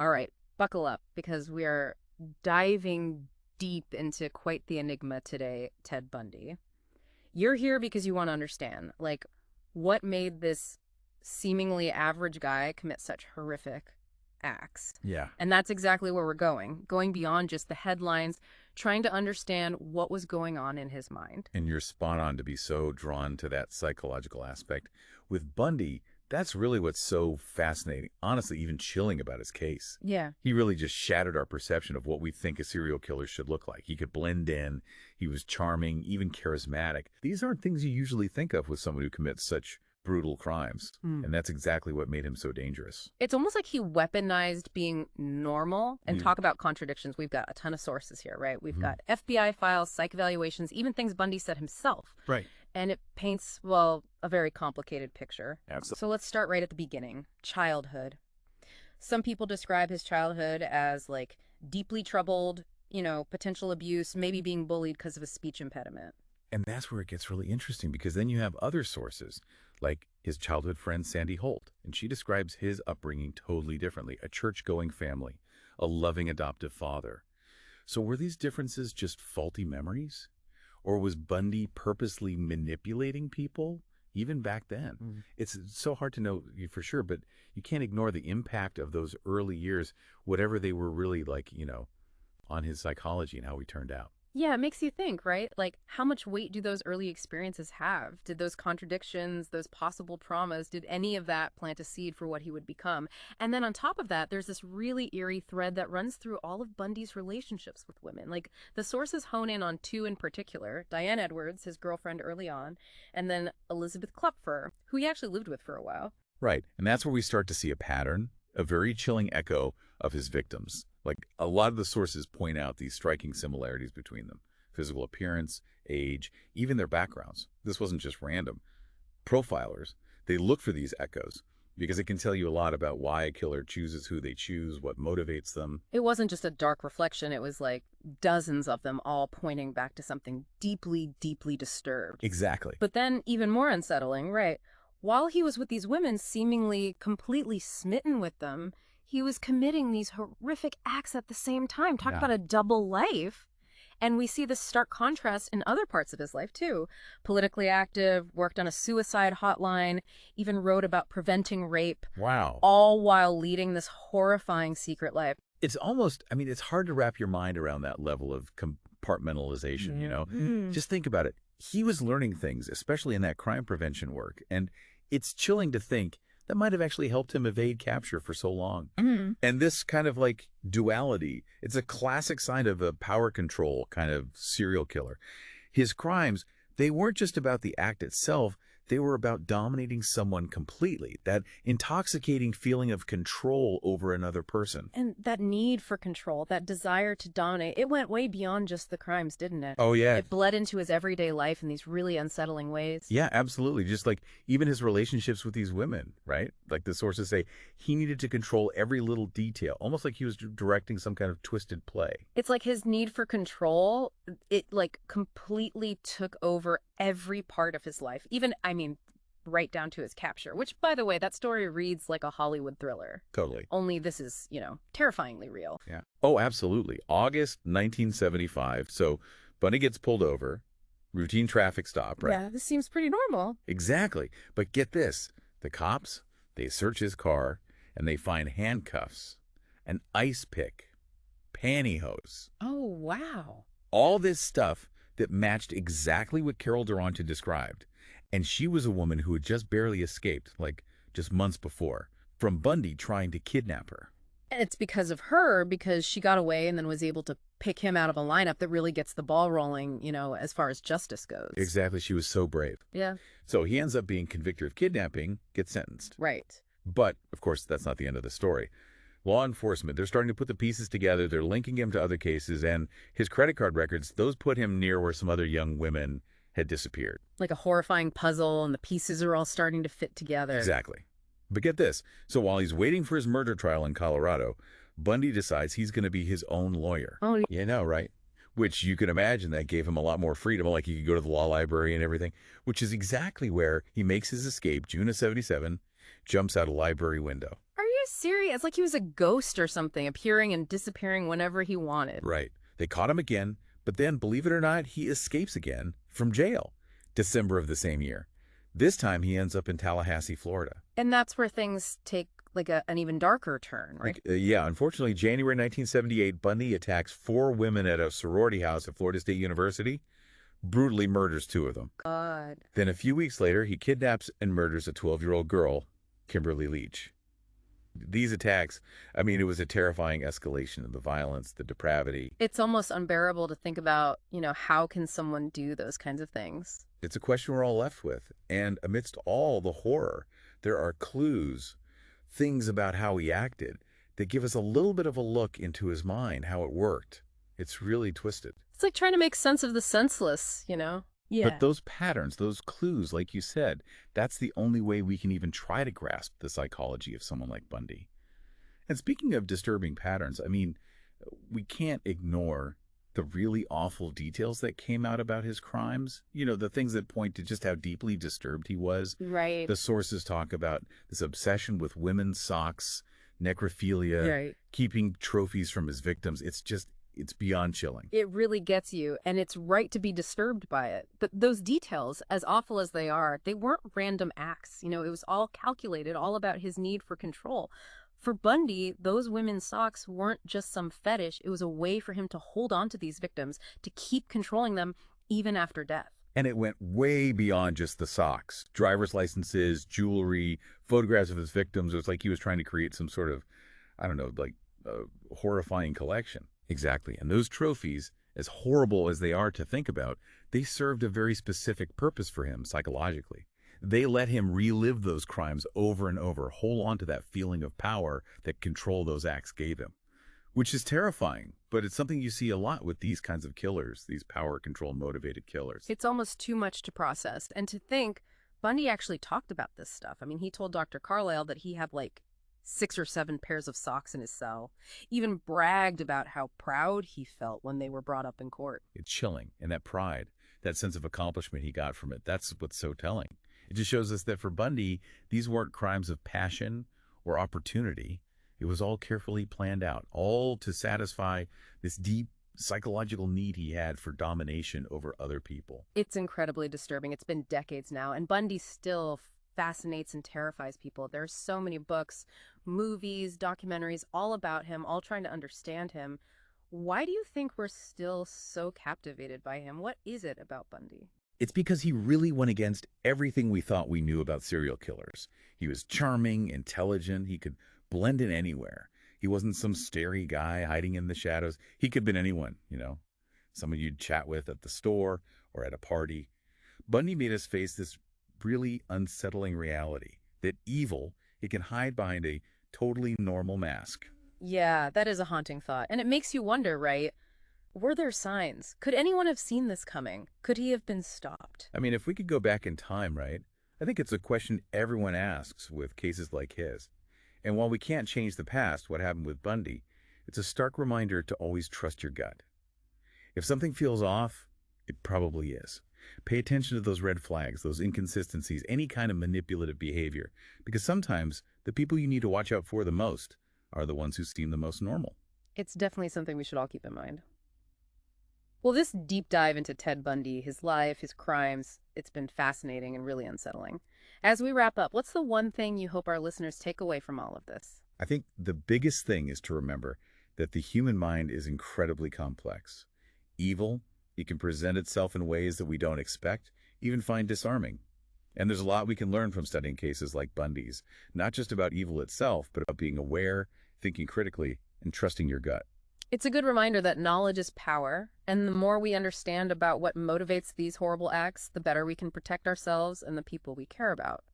All right, buckle up because we are diving deep into quite the enigma today, Ted Bundy. You're here because you want to understand, like, what made this seemingly average guy commit such horrific acts. Yeah. And that's exactly where we're going beyond just the headlines, trying to understand what was going on in his mind. And you're spot on to be so drawn to that psychological aspect. With Bundy, that's really what's so fascinating, honestly, even chilling about his case. Yeah. He really just shattered our perception of what we think a serial killer should look like. He could blend in, he was charming, even charismatic. These aren't things you usually think of with someone who commits such brutal crimes. And that's exactly what made him so dangerous. It's almost like he weaponized being normal. And talk about contradictions. We've got a ton of sources here, right? We've got FBI files, psych evaluations, even things Bundy said himself. Right. And it paints, well, a very complicated picture. Absolutely. So let's start right at the beginning. Childhood. Some people describe his childhood as, like, deeply troubled, potential abuse, maybe being bullied because of a speech impediment. And that's where it gets really interesting, because then you have other sources, like his childhood friend Sandy Holt, and she describes his upbringing totally differently. A church-going family, a loving adoptive father. So were these differences just faulty memories? Or was Bundy purposely manipulating people, even back then? It's so hard to know for sure, but you can't ignore the impact of those early years, whatever they were really like, on his psychology and how he turned out. Yeah, it makes you think, right? Like, how much weight do those early experiences have? Did those contradictions, those possible traumas, did any of that plant a seed for what he would become? And then on top of that, there's this really eerie thread that runs through all of Bundy's relationships with women. Like, the sources hone in on two in particular, Diane Edwards, his girlfriend early on, and then Elizabeth Klupfer, who he actually lived with for a while. Right, and that's where we start to see a pattern, a very chilling echo of his victims. Like, a lot of the sources point out these striking similarities between them. Physical appearance, age, even their backgrounds. This wasn't just random. Profilers, they look for these echoes because it can tell you a lot about why a killer chooses who they choose, what motivates them. It wasn't just a dark reflection. It was like dozens of them all pointing back to something deeply, deeply disturbed. Exactly. But then even more unsettling, right? While he was with these women, seemingly completely smitten with them, he was committing these horrific acts at the same time. Talk about a double life. And we see this stark contrast in other parts of his life, too. Politically active, worked on a suicide hotline, even wrote about preventing rape. Wow. All while leading this horrifying secret life. It's almost, it's hard to wrap your mind around that level of compartmentalization, Just think about it. He was learning things, especially in that crime prevention work. And it's chilling to think that might have actually helped him evade capture for so long. And this kind of like duality, it's a classic sign of a power control kind of serial killer. His crimes, they weren't just about the act itself, they were about dominating someone completely, that intoxicating feeling of control over another person. And that need for control, that desire to dominate, it went way beyond just the crimes, didn't it? Oh, yeah. It bled into his everyday life in these really unsettling ways. Yeah, absolutely. Just like even his relationships with these women, right? Like the sources say, he needed to control every little detail, almost like he was directing some kind of twisted play. It's like his need for control, it like completely took over every part of his life. Even, right down to his capture, which, by the way, that story reads like a Hollywood thriller. Totally. Only this is, terrifyingly real. Yeah. Oh, absolutely. August 1975. So Bundy gets pulled over, routine traffic stop, right? Yeah, this seems pretty normal. Exactly. But get this. The cops, they search his car and they find handcuffs, an ice pick, pantyhose. Oh, wow. All this stuff that matched exactly what Carol Durante described. And she was a woman who had just barely escaped, like just months before, from Bundy trying to kidnap her. And it's because of her, because she got away and then was able to pick him out of a lineup that really gets the ball rolling, as far as justice goes. Exactly. She was so brave. Yeah. So he ends up being convicted of kidnapping, gets sentenced. Right. But, of course, that's not the end of the story. Law enforcement, they're starting to put the pieces together. They're linking him to other cases. And his credit card records, those put him near where some other young women had disappeared. Like a horrifying puzzle, and the pieces are all starting to fit together. Exactly. But get this. So while he's waiting for his murder trial in Colorado, Bundy decides he's going to be his own lawyer. Oh, yeah. You know, right? Which you can imagine that gave him a lot more freedom. Like he could go to the law library and everything, which is exactly where he makes his escape, June of '77, jumps out a library window. Are you you serious? It's like he was a ghost or something, appearing and disappearing whenever he wanted. Right. They caught him again, but then, believe it or not, he escapes again from jail, December of the same year. This time, he ends up in Tallahassee, Florida. And that's where things take like an even darker turn, right? Yeah, unfortunately, January 1978, Bundy attacks 4 women at a sorority house at Florida State University, brutally murders 2 of them. God. Then a few weeks later, he kidnaps and murders a 12-year-old girl, Kimberly Leach. These attacks, I mean, it was a terrifying escalation of the violence, the depravity. It's almost unbearable to think about, how can someone do those kinds of things? It's a question we're all left with. And amidst all the horror, there are clues, things about how he acted that give us a little bit of a look into his mind, how it worked. It's really twisted. It's like trying to make sense of the senseless, Yeah. But those patterns, those clues, like you said, that's the only way we can even try to grasp the psychology of someone like Bundy. And speaking of disturbing patterns, I mean, we can't ignore the really awful details that came out about his crimes. The things that point to just how deeply disturbed he was. Right. The sources talk about this obsession with women's socks, necrophilia, Right. keeping trophies from his victims. It's beyond chilling. It really gets you, and it's right to be disturbed by it. But those details, as awful as they are, they weren't random acts. It was all calculated, all about his need for control. For Bundy, those women's socks weren't just some fetish. It was a way for him to hold on to these victims, to keep controlling them even after death. And it went way beyond just the socks. Driver's licenses, jewelry, photographs of his victims. It was like he was trying to create some sort of, I don't know, like a horrifying collection. Exactly. And those trophies, as horrible as they are to think about, they served a very specific purpose for him psychologically. They let him relive those crimes over and over, hold on to that feeling of power that control those acts gave him, which is terrifying. But it's something you see a lot with these kinds of killers, these power control motivated killers. It's almost too much to process. And to think, Bundy actually talked about this stuff. I mean, he told Dr. Carlisle that he had like 6 or 7 pairs of socks in his cell, even bragged about how proud he felt when they were brought up in court. It's chilling. And that pride, that sense of accomplishment he got from it, that's what's so telling. It just shows us that for Bundy, these weren't crimes of passion or opportunity. It was all carefully planned out, all to satisfy this deep psychological need he had for domination over other people. It's incredibly disturbing. It's been decades now, and Bundy still fascinates and terrifies people. There's so many books, movies, documentaries, all about him, all trying to understand him. Why do you think we're still so captivated by him? What is it about Bundy? It's because he really went against everything we thought we knew about serial killers. He was charming, intelligent, he could blend in anywhere. He wasn't some starey guy hiding in the shadows. He could have been anyone, someone you'd chat with at the store or at a party. Bundy made us face this really unsettling reality that evil, it can hide behind a totally normal mask. Yeah, that is a haunting thought. And it makes you wonder, right? Were there signs? Could anyone have seen this coming? Could he have been stopped? I mean, if we could go back in time, right? I think it's a question everyone asks with cases like his. And while we can't change the past, what happened with Bundy, it's a stark reminder to always trust your gut. If something feels off, it probably is. Pay attention to those red flags, those inconsistencies, any kind of manipulative behavior, because sometimes the people you need to watch out for the most are the ones who seem the most normal. It's definitely something we should all keep in mind. Well, this deep dive into Ted Bundy, his life, his crimes, it's been fascinating and really unsettling. As we wrap up, what's the one thing you hope our listeners take away from all of this? I think the biggest thing is to remember that the human mind is incredibly complex. Evil, it can present itself in ways that we don't expect, even find disarming. And there's a lot we can learn from studying cases like Bundy's, not just about evil itself, but about being aware, thinking critically, and trusting your gut. It's a good reminder that knowledge is power, and the more we understand about what motivates these horrible acts, the better we can protect ourselves and the people we care about.